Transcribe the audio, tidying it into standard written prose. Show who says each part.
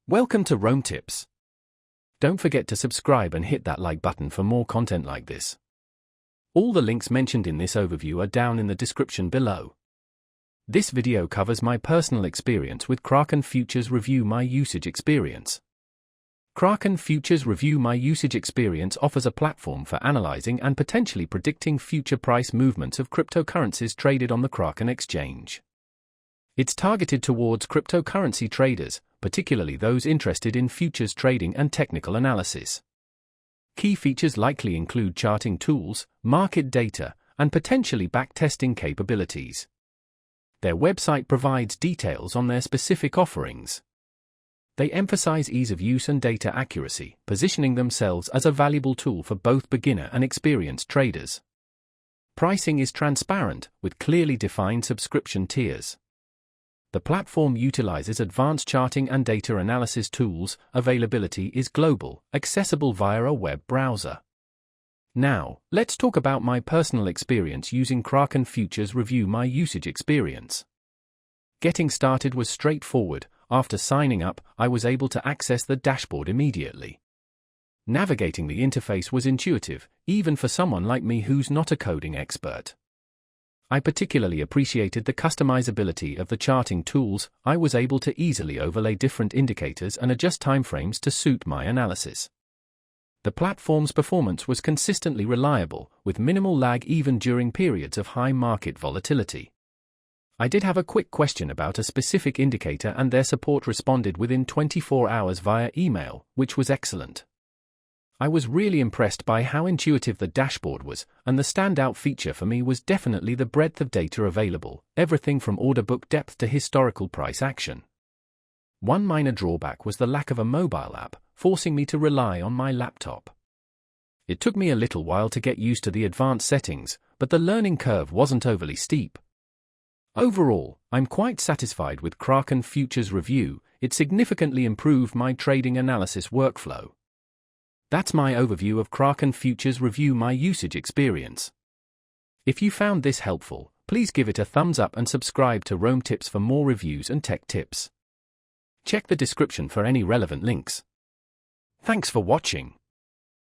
Speaker 1: Welcome to Rome Tips. Don't forget to subscribe and hit that like button for more content like this. All the links mentioned in this overview are down in the description below. This video covers my personal experience with Kraken Futures Review My Usage Experience. Kraken Futures Review My Usage Experience offers a platform for analyzing and potentially predicting future price movements of cryptocurrencies traded on the Kraken exchange. It's targeted towards cryptocurrency traders, particularly those interested in futures trading and technical analysis. Key features likely include charting tools, market data, and potentially backtesting capabilities. Their website provides details on their specific offerings. They emphasize ease of use and data accuracy, positioning themselves as a valuable tool for both beginner and experienced traders. Pricing is transparent, with clearly defined subscription tiers. The platform utilizes advanced charting and data analysis tools. Availability is global, accessible via a web browser. Now, let's talk about my personal experience using Kraken Futures Review My Usage Experience. Getting started was straightforward. After signing up, I was able to access the dashboard immediately. Navigating the interface was intuitive, even for someone like me who's not a coding expert. I particularly appreciated the customizability of the charting tools. I was able to easily overlay different indicators and adjust timeframes to suit my analysis. The platform's performance was consistently reliable, with minimal lag even during periods of high market volatility. I did have a quick question about a specific indicator, and their support responded within 24 hours via email, which was excellent. I was really impressed by how intuitive the dashboard was, and the standout feature for me was definitely the breadth of data available, everything from order book depth to historical price action. One minor drawback was the lack of a mobile app, forcing me to rely on my laptop. It took me a little while to get used to the advanced settings, but the learning curve wasn't overly steep. Overall, I'm quite satisfied with Kraken Futures Review. It significantly improved my trading analysis workflow. That's my overview of Kraken Futures Review My Usage Experience. If you found this helpful, please give it a thumbs up and subscribe to Rome Tips for more reviews and tech tips. Check the description for any relevant links. Thanks for watching.